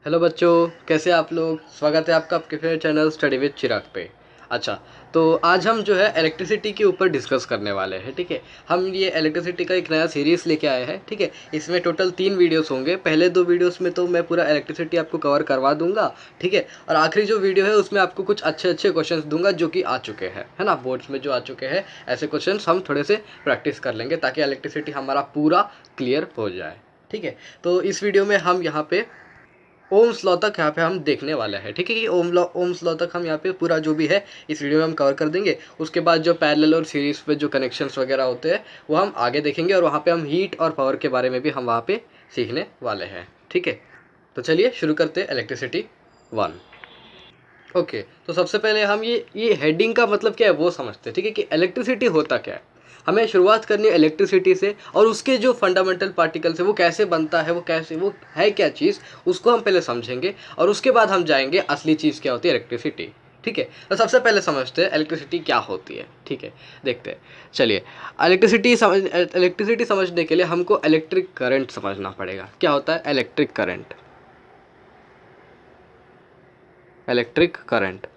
Hello बच्चों, कैसे आप लोग। स्वागत है आपका आपके फेवरेट चैनल स्टडी विद चिराग पे। अच्छा, तो आज हम जो है इलेक्ट्रिसिटी के ऊपर डिस्कस करने वाले हैं। ठीक है, हम ये इलेक्ट्रिसिटी का एक नया सीरीज़ लेके आए हैं। ठीक है, इसमें टोटल 3 वीडियोस होंगे। पहले 2 वीडियोस में तो मैं पूरा इलेक्ट्रिसिटी आपको कवर करवा दूंगा। ठीक है, और आखिरी जो वीडियो है उसमें आपको कुछ अच्छे अच्छे क्वेश्चंस दूंगा जो कि आ चुके हैं, है ना, बोर्ड्स में जो आ चुके हैं। ऐसे क्वेश्चन हम थोड़े से प्रैक्टिस कर लेंगे ताकि इलेक्ट्रिसिटी हमारा पूरा क्लियर हो जाए। ठीक है, तो इस वीडियो में हम यहाँ पे ओम्स लॉ तक यहाँ पे हम देखने वाले हैं। ठीक है, कि ओम्स लॉ तक हम यहाँ पे पूरा जो भी है इस वीडियो में हम कवर कर देंगे। उसके बाद जो पैरेलल और सीरीज पे जो कनेक्शंस वगैरह होते हैं वो हम आगे देखेंगे, और वहाँ पे हम हीट और पावर के बारे में भी हम वहाँ पे सीखने वाले हैं। ठीक है, तो चलिए शुरू करते हैं इलेक्ट्रिसिटी 1। ओके, तो सबसे पहले हम ये हेडिंग का मतलब क्या है वो समझते हैं। ठीक है, कि इलेक्ट्रिसिटी होता क्या है। हमें शुरुआत करनी है इलेक्ट्रिसिटी से, और उसके जो फंडामेंटल पार्टिकल्स है वो कैसे बनता है, वो है क्या चीज़, उसको हम पहले समझेंगे। और उसके बाद हम जाएंगे असली चीज़ क्या होती है, इलेक्ट्रिसिटी। ठीक है, तो सबसे पहले समझते हैं इलेक्ट्रिसिटी क्या होती है। ठीक है, देखते हैं। चलिए, इलेक्ट्रिसिटी समझने के लिए हमको इलेक्ट्रिक करंट समझना पड़ेगा। क्या होता है electric current? Electric current,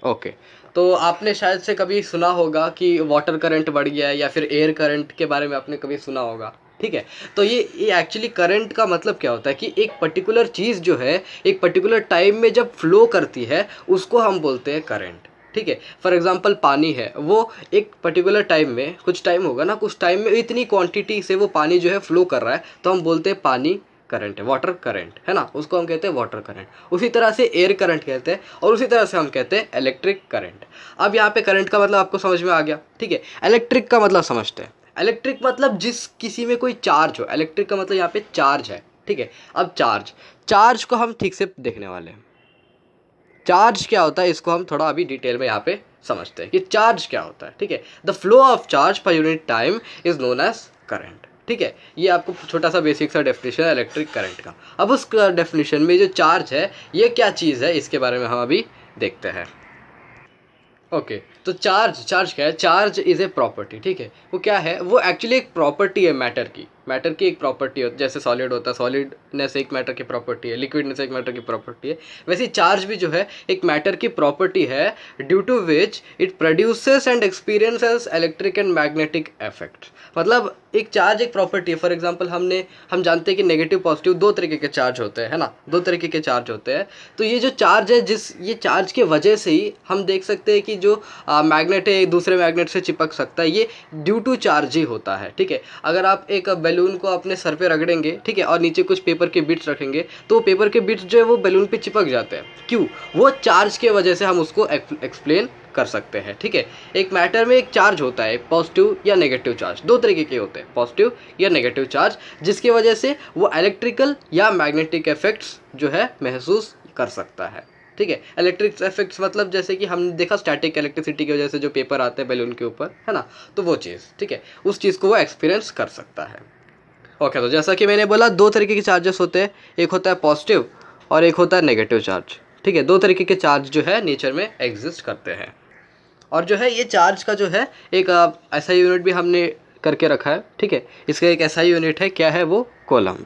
okay. तो आपने शायद से कभी सुना होगा कि वाटर करंट बढ़ गया है, या फिर एयर करंट के बारे में आपने कभी सुना होगा। ठीक है, तो ये एक्चुअली करंट का मतलब क्या होता है कि एक पर्टिकुलर चीज़ जो है एक पर्टिकुलर टाइम में जब फ्लो करती है उसको हम बोलते हैं करंट। ठीक है, फॉर एग्जांपल पानी है, वो एक पर्टिकुलर टाइम में, कुछ टाइम होगा ना, कुछ टाइम में इतनी क्वांटिटी से वो पानी जो है फ्लो कर रहा है, तो हम बोलते हैं पानी करंट है, वाटर करंट, है ना, उसको हम कहते हैं वाटर करंट। उसी तरह से एयर करंट कहते हैं, और उसी तरह से हम कहते हैं इलेक्ट्रिक करंट। अब यहाँ पे करंट का मतलब आपको समझ में आ गया। ठीक है, इलेक्ट्रिक का मतलब समझते हैं। इलेक्ट्रिक मतलब जिस किसी में कोई चार्ज हो। इलेक्ट्रिक का मतलब यहाँ पे चार्ज है। ठीक है, अब चार्ज को हम ठीक से देखने वाले हैं। चार्ज क्या होता है इसको हम थोड़ा अभी डिटेल में यहाँ पे समझते हैं कि चार्ज क्या होता है। ठीक है, the flow of charge per unit time is known as current. ठीक है, ये आपको छोटा सा बेसिक सा डेफिनेशन है इलेक्ट्रिक करंट का। अब उस डेफिनेशन में जो चार्ज है ये क्या चीज़ है इसके बारे में हम अभी देखते हैं। ओके, तो चार्ज क्या है? Charge is a property. ठीक है, वो क्या है, वो एक्चुअली एक प्रॉपर्टी है मैटर की एक प्रॉपर्टी होती है। जैसे सॉलिड होता है, सॉलिडनेस एक मैटर की प्रॉपर्टी है, लिक्विडनेस एक मैटर की प्रॉपर्टी है। वैसे चार्ज भी जो है एक मैटर की प्रॉपर्टी है, due to which it produces and experiences electric and magnetic effect. मतलब एक चार्ज एक प्रॉपर्टी है। फॉर एग्जांपल हम जानते हैं कि नेगेटिव पॉजिटिव दो तरीके के चार्ज होते हैं, है ना, दो तरीके के चार्ज होते हैं। तो ये जो चार्ज है, ये चार्ज के वजह से ही हम देख सकते हैं कि जो मैग्नेट है एक दूसरे मैग्नेट से चिपक सकता है, ये ड्यू टू चार्ज ही होता है। ठीक है, अगर आप एक बैलून को अपने सर पे रगड़ेंगे, ठीक है, और नीचे कुछ पेपर के बिट्स रखेंगे, तो पेपर के बिट्स जो है वो बैलून पे चिपक जाते हैं। क्यों? वो चार्ज के वजह से हम उसको एक्सप्लेन कर सकते हैं। ठीक है, एक मैटर में एक चार्ज होता है, पॉजिटिव या नेगेटिव चार्ज, दो तरीके के होते हैं, पॉजिटिव या नेगेटिव चार्ज, जिसकी वजह से वो इलेक्ट्रिकल या मैग्नेटिक इफेक्ट्स जो है महसूस कर सकता है। ठीक है, इलेक्ट्रिक इफेक्ट्स मतलब जैसे कि हमने देखा स्टैटिक इलेक्ट्रिसिटी की वजह से जो पेपर आते हैं बैलून के ऊपर, है ना, तो वो चीज़, ठीक है, उस चीज़ को वो एक्सपीरियंस कर सकता है। ओके, तो जैसा कि मैंने बोला दो तरीके के चार्जेस होते हैं, एक होता है पॉजिटिव और एक होता है नेगेटिव चार्ज। ठीक है, दो तरीके के चार्ज जो है नेचर में एग्जिस्ट करते हैं। और जो है ये चार्ज का जो है एक ऐसा यूनिट भी हमने करके रखा है। ठीक है, इसका एक ऐसा यूनिट है, क्या है वो? कोलम्ब।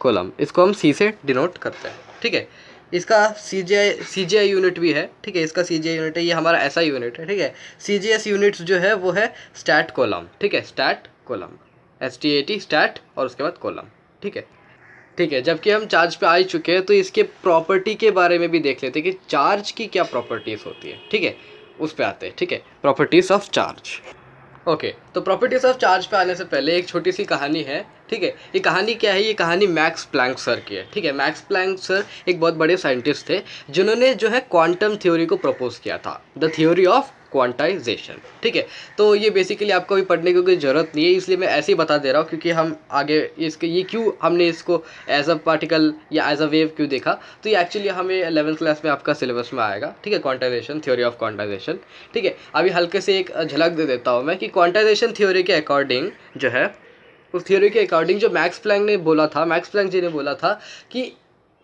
कोलम्ब, इसको हम सी से डिनोट करते हैं। ठीक है, इसका सी जी आई यूनिट भी है। ठीक है, इसका सी जी आई यूनिट है, ये हमारा ऐसा यूनिट है। ठीक है, सी जी एस यूनिट्स जो है वो है स्टैट कोलम्ब। ठीक है, stat coulomb, S T A T, stat, और उसके बाद कोलम्ब। ठीक है, ठीक है, जबकि हम चार्ज पे आ ही चुके हैं तो इसके प्रॉपर्टी के बारे में भी देख लेते हैं कि चार्ज की क्या प्रॉपर्टीज़ होती है। ठीक है, उस पे आते हैं। ठीक है, प्रॉपर्टीज़ ऑफ चार्ज। ओके, तो प्रॉपर्टीज ऑफ चार्ज पे आने से पहले एक छोटी सी कहानी है। ठीक है, ये कहानी क्या है? ये कहानी मैक्स प्लैंक सर की है। ठीक है, मैक्स प्लैंक सर एक बहुत बड़े साइंटिस्ट थे जिन्होंने जो है क्वांटम थ्योरी को प्रपोज किया था, द थ्योरी ऑफ क्वांटाइजेशन। ठीक है, तो ये बेसिकली आपको भी पढ़ने की कोई ज़रूरत नहीं है, इसलिए मैं ऐसे ही बता दे रहा हूँ, क्योंकि हम आगे इसके ये क्यों हमने इसको एज अ पार्टिकल या एज अ वेव क्यों देखा, तो ये एक्चुअली हमें 11th क्लास में आपका सिलेबस में आएगा। ठीक है, क्वांटाइजेशन, थ्योरी ऑफ क्वांटाइजेशन। ठीक है, अभी हल्के से एक झलक दे देता हूँ मैं कि क्वांटाइजेशन थ्योरी के अकॉर्डिंग जो है, उस थ्योरी के अकॉर्डिंग जो मैक्स प्लैंक ने बोला था, मैक्स प्लैंक जी ने बोला था कि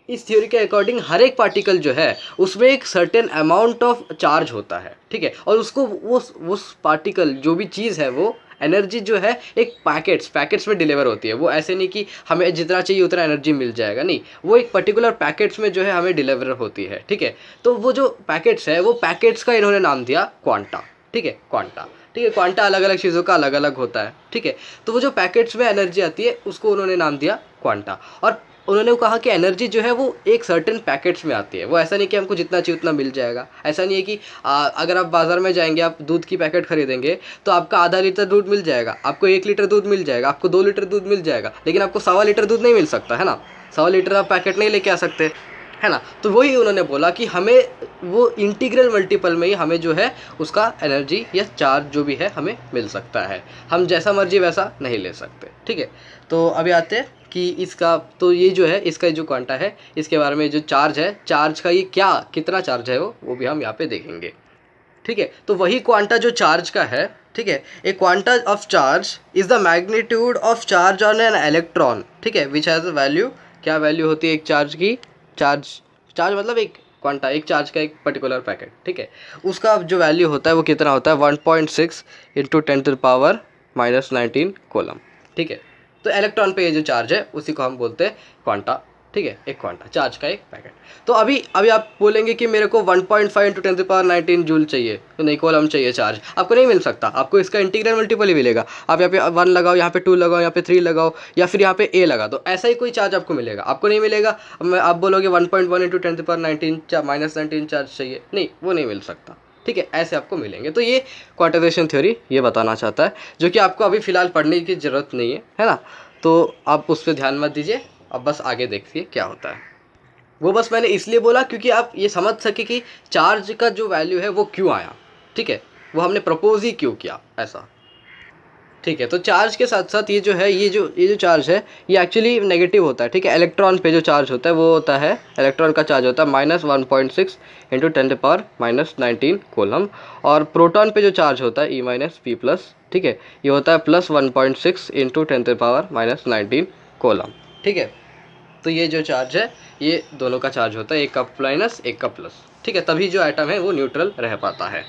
इस थ्योरी के अकॉर्डिंग हर एक पार्टिकल जो है उसमें एक सर्टेन अमाउंट ऑफ चार्ज होता है। ठीक है, और उसको उस पार्टिकल जो भी चीज़ है वो एनर्जी जो है एक पैकेट्स में डिलीवर होती है। वो ऐसे नहीं कि हमें जितना चाहिए उतना एनर्जी मिल जाएगा, नहीं, वो एक पर्टिकुलर पैकेट्स में जो है हमें डिलीवर होती है, ठीक है। तो वो जो पैकेट्स है वो पैकेट्स का इन्होंने नाम दिया क्वांटा, ठीक है, क्वांटा, ठीक है। क्वांटा अलग अलग चीज़ों का अलग अलग होता है, ठीक है। तो वो जो पैकेट्स में एनर्जी आती है उसको उन्होंने नाम दिया क्वांटा। और उन्होंने कहा कि एनर्जी जो है वो एक सर्टेन पैकेट्स में आती है। वो ऐसा नहीं कि हमको जितना चाहिए उतना मिल जाएगा। ऐसा नहीं है कि अगर आप बाज़ार में जाएंगे, आप दूध की पैकेट खरीदेंगे तो आपका आधा लीटर दूध मिल जाएगा, आपको 1 लीटर दूध मिल जाएगा, आपको 2 लीटर दूध मिल जाएगा, लेकिन आपको 1.25 लीटर दूध नहीं मिल सकता है ना। 1.25 लीटर आप पैकेट नहीं लेके आ सकते, है ना। तो वही उन्होंने बोला कि हमें वो इंटीग्रल मल्टीपल में ही हमें जो है उसका एनर्जी या चार्ज जो भी है हमें मिल सकता है। हम जैसा मर्जी वैसा नहीं ले सकते, ठीक है। तो अभी आते हैं कि इसका, तो ये जो है इसका जो क्वांटा है इसके बारे में, जो चार्ज है, चार्ज का ये कितना चार्ज है वो भी हम यहाँ पे देखेंगे, ठीक है। तो वही क्वांटा जो चार्ज का है, ठीक है। A quanta of charge is the magnitude of charge on an electron, ठीक है, विच हैज़ अ वैल्यू। क्या वैल्यू होती है एक चार्ज की? चार्ज मतलब एक क्वांटा, एक चार्ज का एक पर्टिकुलर पैकेट, ठीक है। उसका जो वैल्यू होता है वो कितना होता है? 1.6 इंटू 10⁻⁻19 कूलम, ठीक है। तो इलेक्ट्रॉन पे ये जो चार्ज है उसी को हम बोलते हैं क्वांटा, ठीक है, एक क्वांटा, चार्ज का एक पैकेट। तो अभी आप बोलेंगे कि मेरे को 1.5 इंटू 10⁻19 जूल चाहिए, तो नहीं, कूलम चाहिए चार्ज, आपको नहीं मिल सकता। आपको इसका इंटीग्रल मल्टीपल ही मिलेगा। आप यहाँ पे 1 लगाओ, यहाँ पे 2 लगाओ, यहाँ पे 3 लगाओ, या फिर यहाँ पे a लगा दो, ऐसा ही कोई चार्ज आपको मिलेगा। आपको नहीं मिलेगा आप बोलोगे 1.1 इंटू 10⁻19 चार्ज चाहिए, नहीं, वो नहीं मिल सकता, ठीक है। ऐसे आपको मिलेंगे। तो ये क्वांटाइजेशन थ्योरी ये बताना चाहता है, जो कि आपको अभी फ़िलहाल पढ़ने की ज़रूरत नहीं है ना। तो आप उस पर ध्यान मत दीजिए, अब बस आगे देखिए क्या होता है। वो बस मैंने इसलिए बोला क्योंकि आप ये समझ सके कि चार्ज का जो वैल्यू है वो क्यों आया, ठीक है, वो हमने प्रपोज ही क्यों किया, ऐसा, ठीक है। तो चार्ज के साथ साथ ये जो है, ये जो चार्ज है ये एक्चुअली नेगेटिव होता है, ठीक है। इलेक्ट्रॉन पे जो चार्ज होता है वो होता है, इलेक्ट्रॉन का चार्ज होता है -1.6 इंटू 10⁻⁻19 कूलम, और प्रोटॉन पे जो चार्ज होता है E-P+, ठीक है, ये होता है +1.6 इंटू 10⁻⁻19 कूलम, ठीक है। तो ये जो चार्ज है ये दोनों का चार्ज होता है, एक का माइनस एक का प्लस, ठीक है, तभी जो एटम है वो न्यूट्रल रह पाता है,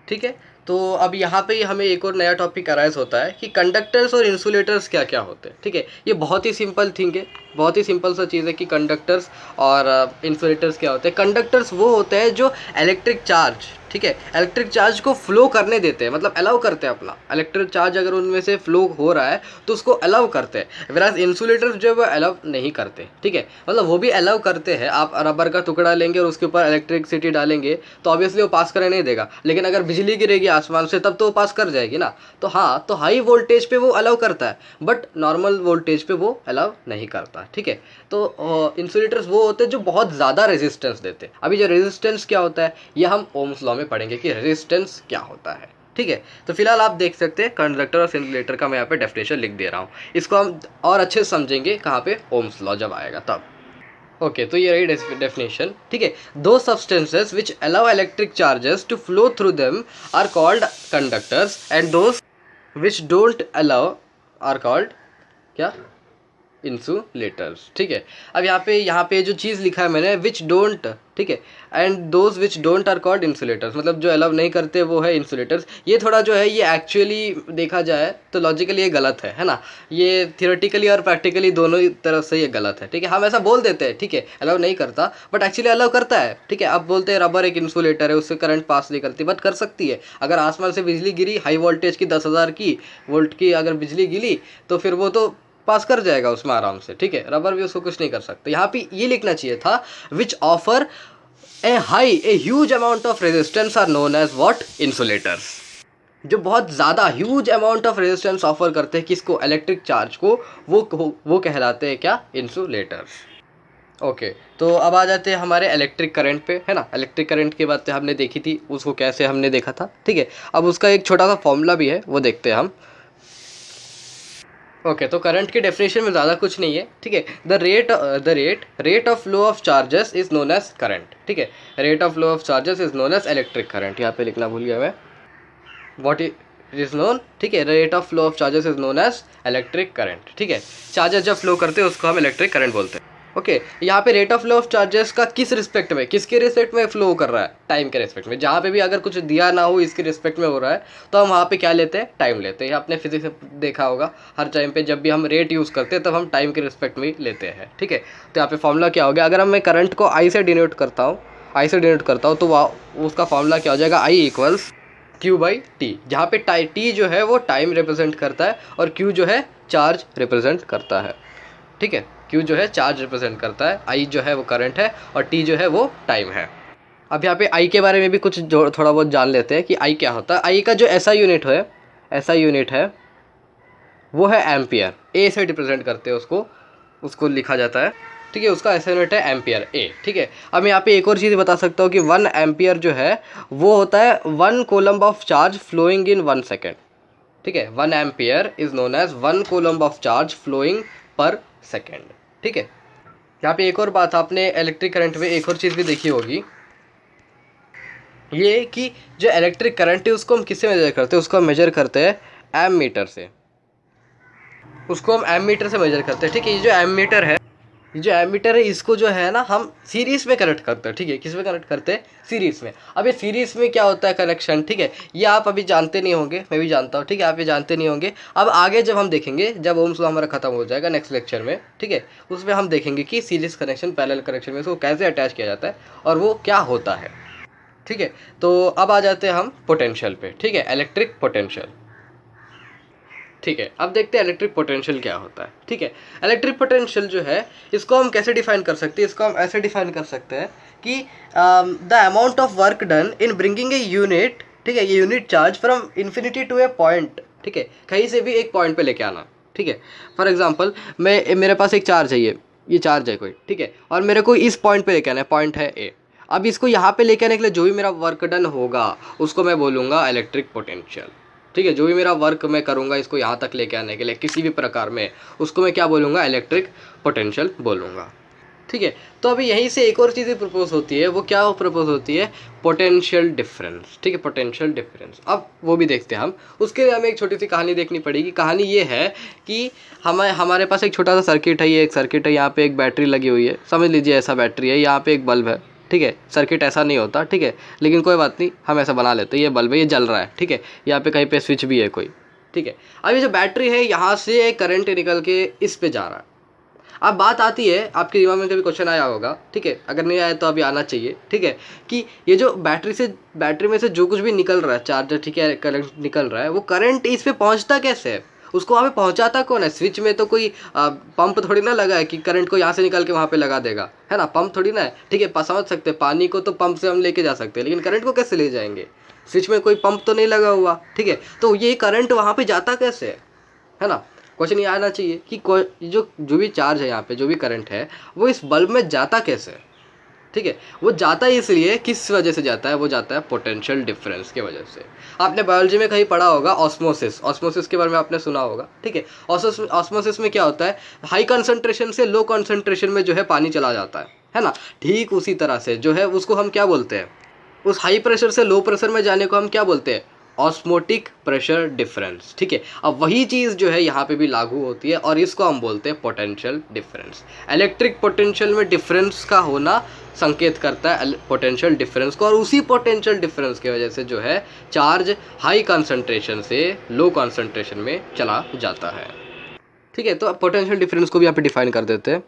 ठीक है। तो अब यहाँ पे हमें एक और नया टॉपिक अराइज होता है कि कंडक्टर्स और इंसुलेटर्स क्या क्या होते हैं, ठीक है। ये बहुत ही सिंपल थिंग है, बहुत ही सिंपल सा चीज़ है कि कंडक्टर्स और इंसुलेटर्स क्या होते हैं। कंडक्टर्स वो होते हैं जो इलेक्ट्रिक चार्ज, ठीक है, इलेक्ट्रिक चार्ज को फ्लो करने देते हैं, मतलब अलाउ करते हैं अपना इलेक्ट्रिक चार्ज अगर उनमें से फ्लो हो रहा है तो उसको अलाउ करते हैं। वेराज इंसुलेटर्स जो है वो अलाउ नहीं करते, ठीक है, मतलब वो भी अलाउ करते हैं। आप रबर का टुकड़ा लेंगे और उसके ऊपर इलेक्ट्रिसिटी डालेंगे तो ऑब्वियसली वो पास करने नहीं देगा, लेकिन अगर बिजली गिरेगी आसमान से तब तो वो पास कर जाएगी ना। तो हाँ, तो हाई वोल्टेज पे वो अलाउ करता है, बट नॉर्मल वोल्टेज पे वो अलाउ नहीं करता, ठीक है। तो इंसुलेटर्स वो होते हैं जो बहुत ज़्यादा रेजिस्टेंस देते हैं। अभी जो रेजिस्टेंस क्या होता है ये हम ओम्स लॉ में पढ़ेंगे कि रेजिस्टेंस क्या होता है, ठीक है। तो फिलहाल आप देख सकते हैं कंडक्टर और इंसुलेटर का मैं यहाँ पे डेफिनेशन लिख दे रहा हूँ। इसको हम और अच्छे से समझेंगे कहाँ पे, ओम्स लॉ जब आएगा तब। ओके, तो ये रही डेफिनेशन, ठीक है। दो substances which allow electric charges to flow through them are called conductors and those which don't allow are called क्या, इंसुलेटर्स, ठीक है। अब यहाँ पे जो चीज़ लिखा है मैंने विच डोंट, ठीक है, and those which don't are called insulators, मतलब जो अलाउ नहीं करते वो है इंसुलेटर्स। ये थोड़ा जो है ये एक्चुअली देखा जाए तो लॉजिकली ये गलत है ना। ये थियोरेटिकली और प्रैक्टिकली दोनों ही तरफ से ये गलत है, ठीक है। हम ऐसा बोल देते हैं, ठीक है, अलाउ नहीं करता, बट एक्चुअली अलाउ करता है, ठीक है। आप बोलते हैं रबर एक इंसुलेटर है, उससे करंट पास नहीं करती, बट कर सकती है। अगर आसमान से बिजली गिरी हाई वोल्टेज की 10,000 की वोल्ट की अगर बिजली गिरी तो फिर वो तो पास कर जाएगा उसमें आराम से, ठीक है। रबर भी उसको कुछ नहीं कर सकते। यहाँ पे ये लिखना चाहिए था which offer a huge amount of resistance are known as what, insulators. जो बहुत ज़्यादा huge amount of resistance offer करते हैं किसको, इलेक्ट्रिक चार्ज को, वो कहलाते हैं क्या, इंसुलेटर्स। ओके, तो अब आ जाते हैं हमारे इलेक्ट्रिक करंट पे, है ना। इलेक्ट्रिक करंट की बातें हमने देखी थी, उसको कैसे हमने देखा था, ठीक है। अब उसका एक छोटा सा फॉर्मूला भी है, वो देखते हैं हम। ओके, तो करंट की डेफिनेशन में ज़्यादा कुछ नहीं है, ठीक है। Rate of flow of charges is known as current, ठीक है। Rate of flow of charges is known as electric current, यहाँ पे लिखना भूल गया मैं, व्हाट इज नोन, ठीक है। Rate of flow of charges is known as electric current, ठीक है। चार्जेस जब फ्लो करते हैं उसको हम इलेक्ट्रिक करंट बोलते हैं। ओके यहाँ पे rate of flow of charges का किस रिस्पेक्ट में, किसके रिस्पेक्ट में फ्लो कर रहा है, टाइम के रिस्पेक्ट में। जहाँ पे भी अगर कुछ दिया ना हो इसके रिस्पेक्ट में हो रहा है तो हम वहाँ पे क्या लेते हैं, टाइम लेते हैं। ये आपने फिजिक्स में देखा होगा, हर टाइम पे जब भी हम रेट यूज़ करते हैं तब हम टाइम के रिस्पेक्ट में लेते हैं, ठीक है। तो यहाँ पे फॉर्मूला क्या हो गया, अगर मैं करंट को आई से डिनोट करता हूँ तो उसका फॉर्मूला क्या हो जाएगा, I equals Q by T, जहाँ पे टी जो है वो टाइम रिप्रेजेंट करता है और Q जो है चार्ज रिप्रेजेंट करता है, ठीक है। Q जो है चार्ज रिप्रेजेंट करता है, I जो है वो करंट है और T जो है वो टाइम है। अब यहाँ पे I के बारे में भी कुछ जो थोड़ा बहुत जान लेते हैं कि I क्या होता है। I का जो ऐसा यूनिट है वो है एम्पियर, A से रिप्रेजेंट करते हैं उसको लिखा जाता है, ठीक है। उसका ऐसा यूनिट है एम्पियर, A, ठीक है। अब मैं यहाँ पे एक और चीज़ बता सकता हूँ कि 1 एम्पियर जो है वो होता है 1 coulomb of charge flowing in 1 second, ठीक है। 1 ampere is known as 1 coulomb of charge flowing per second, ठीक है। यहाँ पे एक और बात, आपने इलेक्ट्रिक करंट में एक और चीज़ भी देखी होगी, ये कि जो इलेक्ट्रिक करंट है उसको हम किससे मेजर करते हैं, उसको हम मेजर करते हैं एमीटर से, मेजर करते हैं, ठीक है। ये जो एमीटर है इसको जो है ना हम सीरीज़ में कनेक्ट करते हैं, ठीक है। किस में कनेक्ट करते हैं, सीरीज़ में। अब ये सीरीज़ में क्या होता है कनेक्शन, ठीक है, ये आप अभी जानते नहीं होंगे, मैं भी जानता हूँ, ठीक है। आप ये जानते नहीं होंगे, अब आगे जब हम देखेंगे, जब ओम्स लॉ हमारा खत्म हो जाएगा नेक्स्ट लेक्चर में, ठीक है, उसमें हम देखेंगे कि सीरीज़ कनेक्शन पैरेलल कनेक्शन में इसको कैसे अटैच किया जाता है और वो क्या होता है, ठीक है। तो अब आ जाते हैं हम पोटेंशियल पे, ठीक है, इलेक्ट्रिक पोटेंशियल, ठीक है। अब देखते हैं इलेक्ट्रिक पोटेंशियल क्या होता है, ठीक है। इलेक्ट्रिक पोटेंशियल जो है इसको हम कैसे डिफाइन कर सकते हैं, इसको हम ऐसे डिफाइन कर सकते हैं कि the amount of work done in bringing a unit, ठीक है, ये unit charge from infinity to a point, ठीक है, कहीं से भी एक पॉइंट पे लेके आना, ठीक है। फॉर एग्जांपल मेरे पास एक चार्ज है, ये चार्ज है कोई, ठीक है, और मेरे को इस पॉइंट पे लेके आना है, पॉइंट है ए। अब इसको यहाँ पे लेके आने के लिए जो भी मेरा वर्क डन होगा उसको मैं बोलूँगा इलेक्ट्रिक पोटेंशियल, ठीक है। जो भी मेरा वर्क मैं करूँगा इसको यहाँ तक लेके आने के लिए किसी भी प्रकार में, उसको मैं क्या बोलूँगा, इलेक्ट्रिक पोटेंशियल बोलूँगा, ठीक है। तो अभी यहीं से एक और चीज़ प्रपोज होती है, वो क्या प्रपोज होती है, पोटेंशियल डिफरेंस, ठीक है, पोटेंशियल डिफरेंस। अब वो भी देखते हैं हम, उसके लिए हमें एक छोटी सी कहानी देखनी पड़ेगी। कहानी ये है कि हमारे पास एक छोटा सा सर्किट है, ये एक सर्किट है, यहाँ पे एक बैटरी लगी हुई है, समझ लीजिए ऐसा बैटरी है, यहाँ पे एक बल्ब है, ठीक है। सर्किट ऐसा नहीं होता, ठीक है, लेकिन कोई बात नहीं, हम ऐसा बना लेते हैं, ये बल्ब है, ये जल रहा है, ठीक है, यहाँ पे कहीं पे स्विच भी है कोई, ठीक है। अब ये जो बैटरी है यहाँ से करंट निकल के इस पे जा रहा है। अब बात आती है, आपके दिमाग में कभी क्वेश्चन आया होगा, ठीक है, अगर नहीं आया तो अभी आना चाहिए, ठीक है, कि ये जो बैटरी में से जो कुछ भी निकल रहा है चार्जर, ठीक है, करंट निकल रहा है, वो करंट इस पे पहुंचता कैसे है, उसको वहाँ पे पहुँचाता कौन है। स्विच में तो कोई पंप थोड़ी ना लगा है कि करंट को यहाँ से निकाल के वहाँ पे लगा देगा, है ना, पंप थोड़ी ना है, ठीक है। समझ सकते हैं, पानी को तो पंप से हम लेके जा सकते हैं, लेकिन करंट को कैसे ले जाएंगे, स्विच में कोई पंप तो नहीं लगा हुआ, ठीक है। तो ये करंट वहाँ पे जाता कैसे है ना, क्वेश्चन ये आना चाहिए कि जो भी चार्ज है यहाँ पे, जो भी करंट है वो इस बल्ब में जाता कैसे है, ठीक है। वो जाता है इसलिए, किस वजह से जाता है, वो जाता है पोटेंशियल डिफरेंस की वजह से। आपने बायोलॉजी में कहीं पढ़ा होगा ऑस्मोसिस के बारे में आपने सुना होगा, ठीक है। ऑस्मोसिस में क्या होता है, हाई कंसंट्रेशन से लो कंसंट्रेशन में जो है पानी चला जाता है ना। ठीक उसी तरह से जो है उसको हम क्या बोलते हैं, उस हाई प्रेशर से लो प्रेशर में जाने को हम क्या बोलते हैं, ऑस्मोटिक प्रेशर डिफरेंस, ठीक है। अब वही चीज़ जो है यहाँ पे भी लागू होती है और इसको हम बोलते हैं पोटेंशियल डिफरेंस। इलेक्ट्रिक पोटेंशियल में डिफरेंस का होना संकेत करता है पोटेंशियल डिफरेंस को, और उसी पोटेंशियल डिफरेंस की वजह से जो है चार्ज हाई कंसंट्रेशन से लो कंसंट्रेशन में चला जाता है, ठीक है। तो पोटेंशियल डिफरेंस को भी यहाँ पे डिफाइन कर देते हैं,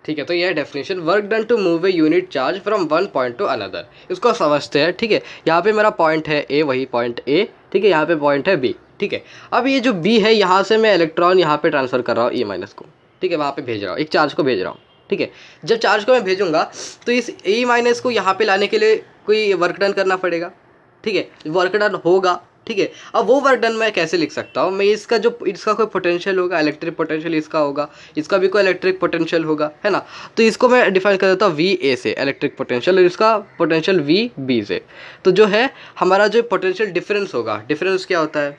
ठीक है। तो यह definition, work done to move a unit charge from one point to another, इसको समझते हैं, ठीक है। यहाँ पे मेरा पॉइंट है ए, वही पॉइंट ए, ठीक है, यहाँ पे पॉइंट है बी, ठीक है। अब ये जो बी है यहाँ से मैं इलेक्ट्रॉन यहाँ पे ट्रांसफर कर रहा हूँ E- को, ठीक है, वहाँ पे भेज रहा हूँ, एक चार्ज को भेज रहा हूँ, ठीक है। जब चार्ज को मैं भेजूंगा तो इस E- को यहाँ पे लाने के लिए कोई वर्क डन करना पड़ेगा, ठीक है, वर्क डन होगा, ठीक है। अब वो वर्क डन मैं कैसे लिख सकता हूँ, मैं इसका कोई पोटेंशियल होगा, इलेक्ट्रिक पोटेंशियल इसका होगा, इसका भी कोई इलेक्ट्रिक पोटेंशियल होगा, है ना। तो इसको मैं डिफाइन कर देता हूँ VA से इलेक्ट्रिक पोटेंशियल, और इसका पोटेंशियल VB से। तो जो है हमारा जो पोटेंशियल डिफरेंस होगा, डिफरेंस क्या होता है,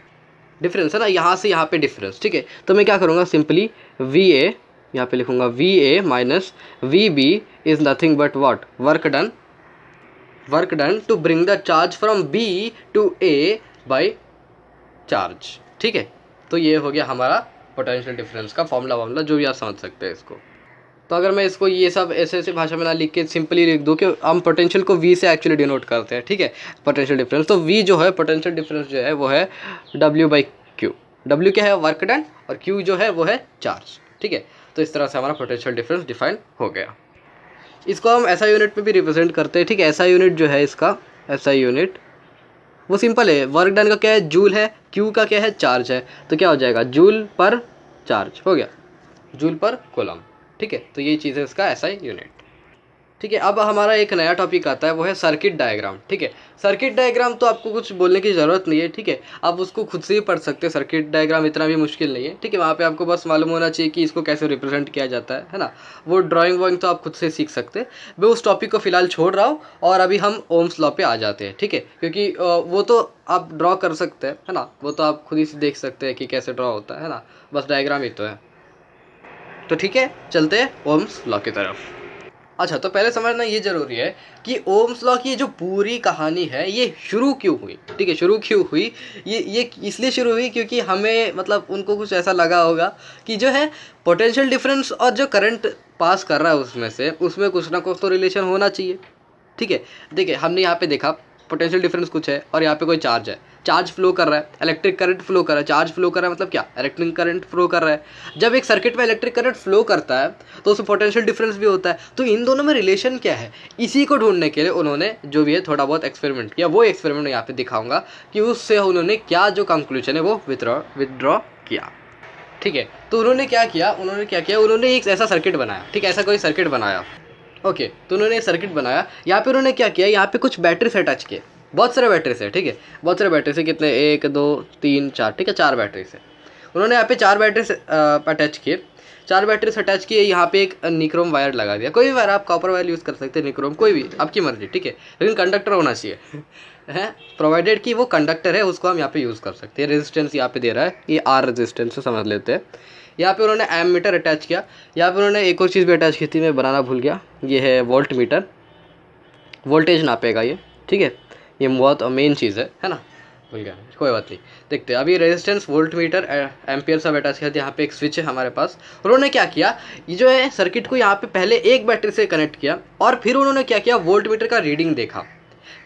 डिफरेंस है ना, यहाँ से यहाँ पे डिफरेंस, ठीक है। तो मैं क्या करूँगा, सिंपली VA यहाँ पे लिखूँगा, VA minus VB is nothing but what, work done to bring the charge from B to A by charge, ठीक है। तो ये हो गया हमारा पोटेंशियल डिफरेंस का फॉर्मूला जो भी आप समझ सकते हैं इसको। तो अगर मैं इसको ये सब ऐसे ऐसे भाषा में ना लिख के सिंपली लिख दूँ कि हम पोटेंशियल को वी से एक्चुअली डिनोट करते हैं, ठीक है, पोटेंशियल डिफरेंस। तो वी जो है पोटेंशियल डिफरेंस जो है वो है W/Q। W क्या है, वर्क डन, और Q जो है वो है चार्ज, ठीक है। तो इस तरह से हमारा पोटेंशियल डिफरेंस डिफाइन हो गया। इसको हम SI यूनिट में भी रिप्रेजेंट करते हैं, ठीक है। SI यूनिट जो है इसका, SI यूनिट वो सिंपल है, वर्क डन का क्या है, जूल है, Q का क्या है, चार्ज है, तो क्या हो जाएगा, जूल पर चार्ज हो गया, जूल पर कूलम, ठीक है। तो ये चीज़ है इसका SI यूनिट, ठीक है। अब हमारा एक नया टॉपिक आता है, वो है सर्किट डायग्राम, ठीक है। सर्किट डायग्राम तो आपको कुछ बोलने की ज़रूरत नहीं है, ठीक है, आप उसको खुद से ही पढ़ सकते हैं। सर्किट डायग्राम इतना भी मुश्किल नहीं है, ठीक है। वहाँ पे आपको बस मालूम होना चाहिए कि इसको कैसे रिप्रेजेंट किया जाता है ना। वो ड्राइंग वॉइंग तो आप खुद से सीख सकते हैं। मैं उस टॉपिक को फिलहाल छोड़ रहा हूँ और अभी हम ओम्स लॉ पे आ जाते हैं, ठीक है, क्योंकि वो तो आप ड्रॉ कर सकते हैं, है ना, वो तो आप खुद ही से देख सकते हैं कि कैसे ड्रॉ होता है ना, बस डायग्राम ही तो है। तो ठीक है, चलते हैं ओम्स लॉ की तरफ। अच्छा, तो पहले समझना ये ज़रूरी है कि ओम्स लॉ की जो पूरी कहानी है ये शुरू क्यों हुई, ठीक है, शुरू क्यों हुई, ये इसलिए शुरू हुई क्योंकि हमें मतलब उनको कुछ ऐसा लगा होगा कि जो है पोटेंशियल डिफरेंस और जो करंट पास कर रहा है उसमें कुछ ना कुछ तो रिलेशन होना चाहिए, ठीक है। देखिए, हमने यहाँ पे देखा पोटेंशियल डिफरेंस कुछ है और यहाँ पे कोई चार्ज है, चार्ज फ्लो कर रहा है, इलेक्ट्रिक करंट फ्लो कर रहा है, चार्ज फ्लो कर रहा है मतलब क्या, इलेक्ट्रिक करंट फ्लो कर रहा है। जब एक सर्किट में इलेक्ट्रिक करंट फ्लो करता है तो उसमें पोटेंशियल डिफरेंस भी होता है। तो इन दोनों में रिलेशन क्या है, इसी को ढूंढने के लिए उन्होंने जो भी है थोड़ा बहुत एक्सपेरिमेंट किया। वो एक्सपेरिमेंट यहाँ पे दिखाऊंगा कि उससे उन्होंने क्या जो कंक्लूजन है वो विदड्रॉ किया, ठीक है। तो उन्होंने क्या किया, उन्होंने एक ऐसा सर्किट बनाया, ठीक है, ऐसा कोई सर्किट बनाया, ओके। तो उन्होंने सर्किट बनाया, यहाँ पे उन्होंने क्या किया, यहाँ पे कुछ बैटरी से अटैच किए, बहुत सारे बैटरी से, ठीक है, बहुत सारे बैटरी से, कितने, 1 2 3 4, ठीक है, 4 बैटरी से उन्होंने यहाँ पे 4 बैटरी से अटैच किए, 4 बैटरी से अटैच किए। यहाँ पे एक निक्रोम वायर लगा दिया, कोई भी वायर, आप कॉपर वायर यूज़ कर सकते हैं, निक्रोम कोई भी, आपकी मर्जी, ठीक है, लेकिन कंडक्टर होना चाहिए है, प्रोवाइडेड कि वो कंडक्टर है, उसको हम यहाँ पे यूज़ कर सकते हैं। रेजिस्टेंस यहाँ पे दे रहा है, ये R रेजिस्टेंस से समझ लेते हैं। यहाँ पे उन्होंने एम मीटर अटैच किया, यहाँ पे उन्होंने एक और चीज़ भी अटैच की थी, मैं बनाना भूल गया, ये है वोल्ट मीटर, वोल्टेज नापेगा ये, ठीक है, ये बहुत मेन चीज़ है ना, भूल गया, कोई बात नहीं। देखते हैं अभी, रेजिस्टेंस, वोल्ट मीटर, एम्पियर सब अटैच किया था। यहाँ पे एक स्विच है हमारे पास। उन्होंने क्या किया, ये जो है सर्किट को यहाँ पे पहले एक बैटरी से कनेक्ट किया और फिर उन्होंने क्या किया, वोल्ट मीटर का रीडिंग देखा।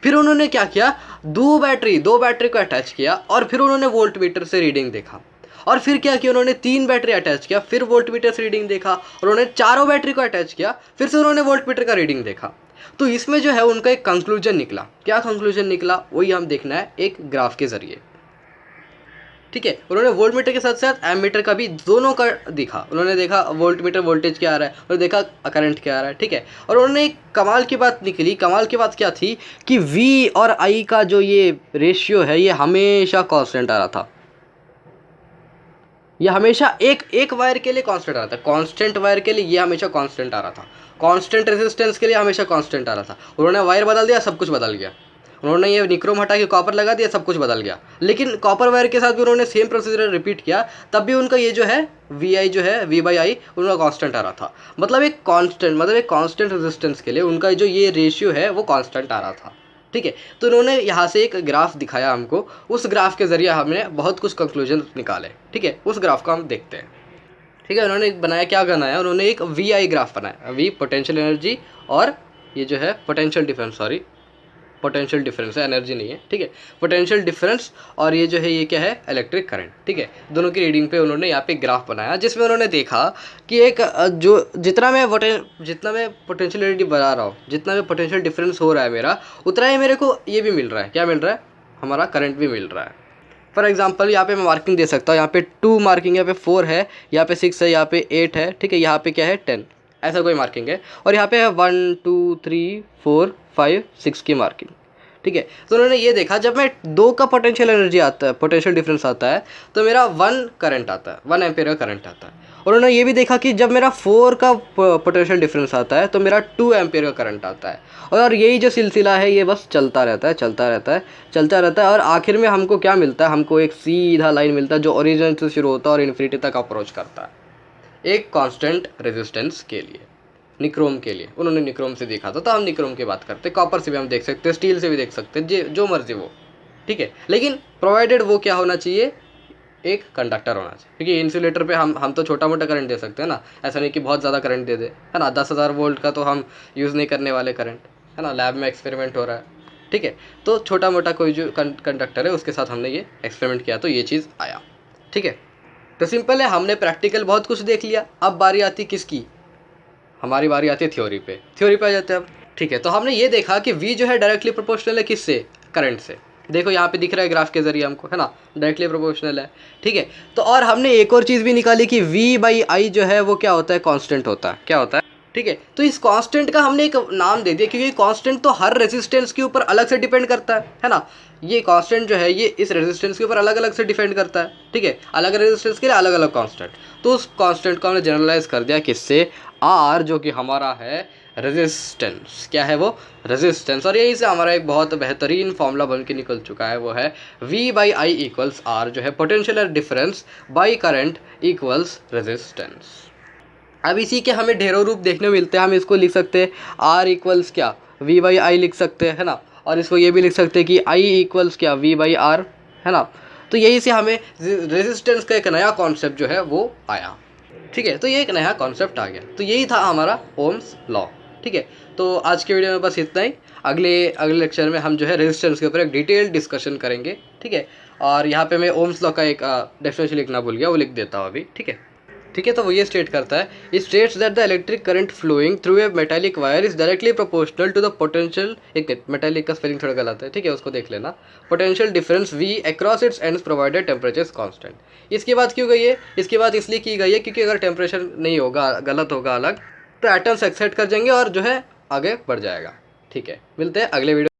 फिर उन्होंने क्या किया, दो बैटरी को अटैच किया और फिर उन्होंने वोल्ट मीटर से रीडिंग देखा। और फिर क्या किया, उन्होंने 3 बैटरी अटैच किया, फिर वोल्ट मीटर से रीडिंग देखा। और उन्होंने चारों बैटरी को अटैच किया, फिर से उन्होंने वोल्ट मीटर का रीडिंग देखा। तो इसमें जो है उनका एक कंक्लूजन निकला। क्या कंक्लूजन निकला, वही हम देखना है एक ग्राफ के जरिए, ठीक है। उन्होंने वोल्ट मीटर के साथ साथ एम मीटर का भी दोनों का दिखा। उन्होंने देखा वोल्ट मीटर वोल्टेज क्या आ रहा है, उन्होंने देखा करंट क्या आ रहा है, ठीक है। और उन्होंने एक कमाल की बात निकली, कमाल की बात क्या थी कि V और I का जो ये रेशियो है ये हमेशा कांस्टेंट आ रहा था। ये हमेशा एक वायर के लिए कांस्टेंट आ रहा था, कांस्टेंट वायर के लिए ये हमेशा कांस्टेंट आ रहा था, कांस्टेंट रेजिस्टेंस के लिए हमेशा कांस्टेंट आ रहा था। उन्होंने वायर बदल दिया, सब कुछ बदल गया। उन्होंने ये निक्रोम हटा के कॉपर लगा दिया, सब कुछ बदल गया। लेकिन कॉपर वायर के साथ भी उन्होंने सेम प्रोसीजर रिपीट किया, तब भी उनका ये जो है VI जो है V/I उनका कांस्टेंट आ रहा था। मतलब एक कांस्टेंट रेजिस्टेंस के लिए उनका जो ये रेशियो है वो कांस्टेंट आ रहा था, ठीक है। तो उन्होंने यहाँ से एक ग्राफ दिखाया हमको, उस ग्राफ के जरिए हमने बहुत कुछ कंक्लूजन निकाले, ठीक है। उस ग्राफ को हम देखते हैं, ठीक है। उन्होंने बनाया, क्या बनाया, उन्होंने एक VI ग्राफ बनाया, V पोटेंशियल एनर्जी और ये जो है potential difference, sorry potential difference है, एनर्जी नहीं है, ठीक है, पोटेंशियल डिफरेंस। और ये जो है ये क्या है, इलेक्ट्रिक करंट, ठीक है। दोनों की रीडिंग पे उन्होंने यहाँ पे ग्राफ बनाया, जिसमें उन्होंने देखा कि एक जो जितना मैं पोटेंशियल एनर्जी बढ़ा रहा हूँ, जितना मैं पोटेंशियल डिफरेंस हो रहा है मेरा, उतना ही मेरे को ये भी मिल रहा है, क्या मिल रहा है, हमारा करंट भी मिल रहा है। फॉर एग्जाम्पल यहाँ पे मैं मार्किंग दे सकता हूँ, यहाँ पे 2 मार्किंग, यहाँ पे 4 है, यहाँ पे 6 है, यहाँ पे 8 है, ठीक है, यहाँ पे क्या है 10, ऐसा कोई मार्किंग है। और यहाँ पे है 1 2 3 4 5 6 की मार्किंग, ठीक है। तो उन्होंने ये देखा, जब मैं 2 का पोटेंशियल एनर्जी आता है, पोटेंशियल डिफरेंस आता है, तो मेरा 1 करंट आता है, 1 एम्पियर का करंट आता है। और उन्होंने ये भी देखा कि जब मेरा 4 का पोटेंशियल डिफरेंस आता है तो मेरा 2 एम्पियर का करंट आता है। और यही जो सिलसिला है ये बस चलता रहता है। और आखिर में हमको क्या मिलता है, हमको एक सीधा लाइन मिलता है जो ओरिजिन से शुरू होता है और इन्फिनिटी तक अप्रोच करता है, एक कांस्टेंट रेजिस्टेंस के लिए, निक्रोम के लिए। उन्होंने निक्रोम से देखा था, तो हम निक्रोम की बात करते हैं, कॉपर से भी हम देख सकते हैं, स्टील से भी देख सकते हैं, जो मर्जी वो, ठीक है। लेकिन प्रोवाइडेड वो क्या होना चाहिए, एक कंडक्टर होना चाहिए, क्योंकि इंसुलेटर पे हम तो छोटा मोटा करंट दे सकते हैं ना, ऐसा नहीं कि बहुत ज़्यादा करंट दे दे, है ना। 10,000 वोल्ट का तो हम यूज़ नहीं करने वाले करंट, है ना, लैब में एक्सपेरिमेंट हो रहा है, ठीक है। तो छोटा मोटा कोई जो कंडक्टर है उसके साथ हमने ये एक्सपेरिमेंट किया तो ये चीज़ आया, ठीक है। तो सिंपल है, हमने प्रैक्टिकल बहुत कुछ देख लिया। अब बारी आती किसकी, हमारी बारी आती है थ्योरी पे। थ्योरी पे आ जाते हैं अब, ठीक है। तो हमने ये देखा कि v जो है डायरेक्टली प्रोपोर्शनल है किससे, करंट से। देखो यहाँ पे दिख रहा है ग्राफ के जरिए हमको, है ना, डायरेक्टली प्रोपोर्शनल है, ठीक है। तो और हमने एक और चीज़ भी निकाली कि v/i जो है वो क्या होता है, कांस्टेंट होता है, क्या होता है, ठीक है। तो इस कांस्टेंट का हमने एक नाम दे दिया, क्योंकि कांस्टेंट तो हर रेजिस्टेंस के ऊपर अलग से डिपेंड करता है ना। ये कांस्टेंट जो है ये इस रेजिस्टेंस के ऊपर अलग अलग से डिपेंड करता है, ठीक है। अलग रेजिस्टेंस के लिए अलग अलग कांस्टेंट। तो उस कांस्टेंट को हमने जनरलाइज कर दिया किससे, आर, जो कि हमारा है रेजिस्टेंस। क्या है वो, रेजिस्टेंस। और यहीं से हमारा एक बहुत बेहतरीन फॉर्मूला बन के निकल चुका है, वो है v/i इक्वल्स आर, जो है potential difference by current equals resistance. अब इसी के हमें ढेरों रूप देखने को मिलते हैं। हम इसको लिख सकते हैं r इक्वल्स क्या, v/i लिख सकते हैं, है ना। और इसको ये भी लिख सकते हैं कि i इक्वल्स क्या, v/r, है ना। तो यही से हमें रेजिस्टेंस का एक नया कॉन्सेप्ट जो है वो आया, ठीक है। तो ये एक नया कॉन्सेप्ट आ गया। तो यही था हमारा ओम्स लॉ, ठीक है। तो आज के वीडियो में बस इतना ही। अगले लेक्चर में हम जो है रेजिस्टेंस के ऊपर एक डिटेल डिस्कशन करेंगे, ठीक है। और यहाँ पे मैं ओम्स लॉ का एक डेफिनेशन लिखना भूल गया, वो लिख देता हूँ अभी, ठीक है। ठीक है, तो वो ये स्टेट करता है, it states that the electric current flowing through a metallic wire is directly proportional to the potential, एक मेटालिक का स्पेलिंग थोड़ा गलत है, ठीक है, उसको देख लेना, potential difference v across its ends provided temperature is constant. इसकी बात क्यों गई है, इसकी बात इसलिए की गई है क्योंकि अगर टेम्परेचर नहीं होगा, गलत होगा अलग, तो एटम्स एक्साइट कर जाएंगे और जो है आगे बढ़ जाएगा, ठीक है। मिलते हैं अगले वीडियो।